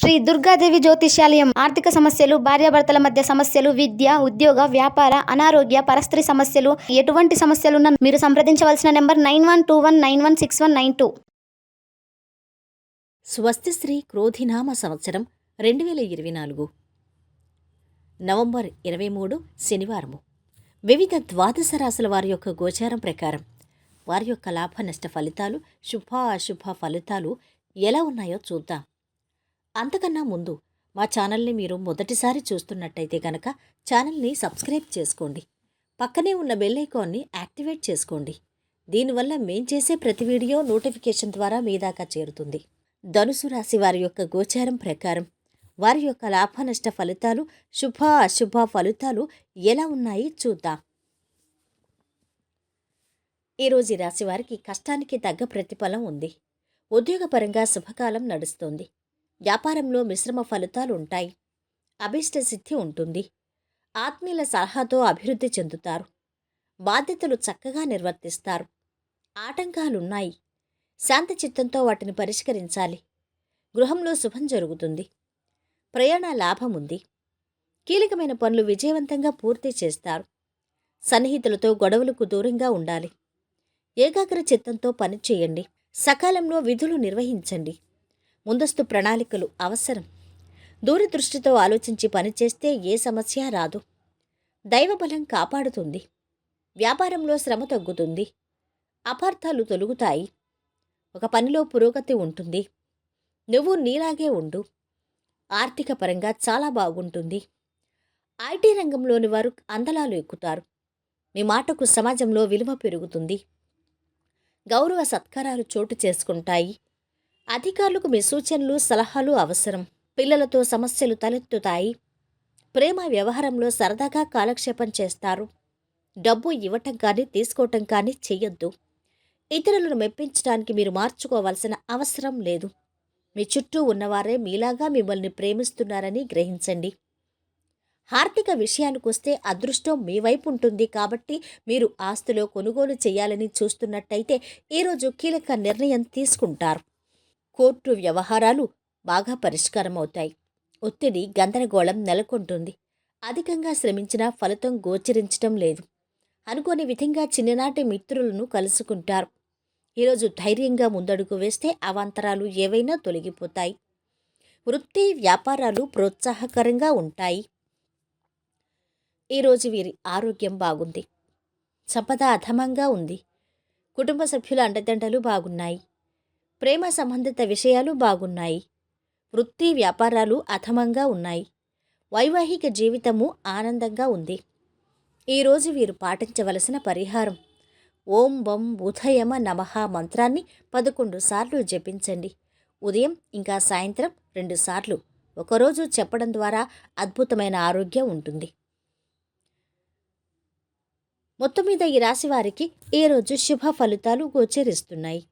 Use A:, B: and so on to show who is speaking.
A: శ్రీ దుర్గాదేవి జ్యోతిష్యాలయం. ఆర్థిక సమస్యలు, భార్యాభర్తల మధ్య సమస్యలు, విద్య, ఉద్యోగ, వ్యాపార, అనారోగ్య, పరస్త్రీ సమస్యలు, ఎటువంటి సమస్యలున్నా మీరు సంప్రదించవలసిన నెంబర్ 9121916192.
B: స్వస్తిశ్రీ క్రోధినామ సంవత్సరం 2024 నవంబర్ 23 శనివారము. వివిధ ద్వాదశ రాశుల వారి యొక్క గోచారం ప్రకారం వారి యొక్క లాభ నష్ట ఫలితాలు, శుభ అశుభ ఫలితాలు ఎలా ఉన్నాయో చూద్దాం. అంతకన్నా ముందు మా ఛానల్ని మీరు మొదటిసారి చూస్తున్నట్టయితే గనక ఛానల్ని సబ్స్క్రైబ్ చేసుకోండి. పక్కనే ఉన్న బెల్ ఐకాన్ని యాక్టివేట్ చేసుకోండి. దీనివల్ల మేం చేసే ప్రతి వీడియో నోటిఫికేషన్ ద్వారా మీ దాకా చేరుతుంది. ధనుసు రాశి వారి యొక్క గోచారం ప్రకారం వారి యొక్క లాభ నష్ట ఫలితాలు, శుభ అశుభ ఫలితాలు ఎలా ఉన్నాయి చూద్దాం. ఈరోజు ఈ రాశి వారికి కష్టానికి తగ్గ ప్రతిఫలం ఉంది. ఉద్యోగపరంగా శుభకాలం నడుస్తోంది. వ్యాపారంలో మిశ్రమ ఫలితాలు ఉంటాయి. అభీష్ట సిద్ధి ఉంటుంది. ఆత్మీయుల సలహాతో అభివృద్ధి చెందుతారు. బాధ్యతలు చక్కగా నిర్వర్తిస్తారు. ఆటంకాలున్నాయి. శాంతచిత్తంతో వాటిని పరిష్కరించాలి. గృహంలో శుభం జరుగుతుంది. ప్రయాణ లాభం ఉంది. కీలకమైన పనులు విజయవంతంగా పూర్తి చేస్తారు. సన్నిహితులతో గొడవలకు దూరంగా ఉండాలి. ఏకాగ్ర చిత్తంతో పనిచేయండి. సకాలంలో విధులు నిర్వహించండి. ముందస్తు ప్రణాళికలు అవసరం. దూరదృష్టితో ఆలోచించి పనిచేస్తే ఏ సమస్య రాదు. దైవబలం కాపాడుతుంది. వ్యాపారంలో శ్రమ తగ్గుతుంది. అపార్థాలు తొలుగుతాయి. ఒక పనిలో పురోగతి ఉంటుంది. నువ్వు నీలాగే ఉండు. ఆర్థిక పరంగా చాలా బాగుంటుంది. ఐటీ రంగంలోని వారు అందలాలు ఎక్కుతారు. మీ మాటకు సమాజంలో విలువ పెరుగుతుంది. గౌరవ సత్కారాలు చోటు చేసుకుంటాయి. అధికారులకు మీ సూచనలు, సలహాలు అవసరం. పిల్లలతో సమస్యలు తలెత్తుతాయి. ప్రేమ వ్యవహారంలో సరదాగా కాలక్షేపం చేస్తారు. డబ్బు ఇవ్వటం కానీ తీసుకోవటం కానీ చెయ్యొద్దు. ఇతరులను మెప్పించడానికి మీరు మార్చుకోవాల్సిన అవసరం లేదు. మీ చుట్టూ ఉన్నవారే మీలాగా మిమ్మల్ని ప్రేమిస్తున్నారని గ్రహించండి. ఆర్థిక విషయానికొస్తే అదృష్టం మీ వైపు ఉంటుంది కాబట్టి మీరు ఆస్తిలో కొనుగోలు చేయాలని చూస్తున్నట్టయితే ఈరోజు కీలక నిర్ణయం తీసుకుంటారు. కోర్టు వ్యవహారాలు బాగా పరిష్కారమవుతాయి. ఒత్తిడి, గందరగోళం నెలకొంటుంది. అధికంగా శ్రమించినా ఫలితం గోచరించటం లేదు. అనుకోని విధంగా చిన్ననాటి మిత్రులను కలుసుకుంటారు. ఈరోజు ధైర్యంగా ముందడుగు వేస్తే అవాంతరాలు ఏవైనా తొలగిపోతాయి. వృత్తి, వ్యాపారాలు ప్రోత్సాహకరంగా ఉంటాయి. ఈరోజు వీరి ఆరోగ్యం బాగుంది. సంపద అధమంగా ఉంది. కుటుంబ సభ్యుల అండదండలు బాగున్నాయి. ప్రేమ సంబంధిత విషయాలు బాగున్నాయి. వృత్తి, వ్యాపారాలు అధమంగా ఉన్నాయి. వైవాహిక జీవితము ఆనందంగా ఉంది. ఈరోజు వీరు పాటించవలసిన పరిహారం ఓం వం ఉదయమ నమః మంత్రాన్ని 11 సార్లు జపించండి. ఉదయం ఇంకా సాయంత్రం 2 సార్లు ఒకరోజు చెప్పడం ద్వారా అద్భుతమైన ఆరోగ్యం ఉంటుంది. మొత్తం మీద ఈ రాశి వారికి ఈరోజు శుభ ఫలితాలు గోచరిస్తున్నాయి.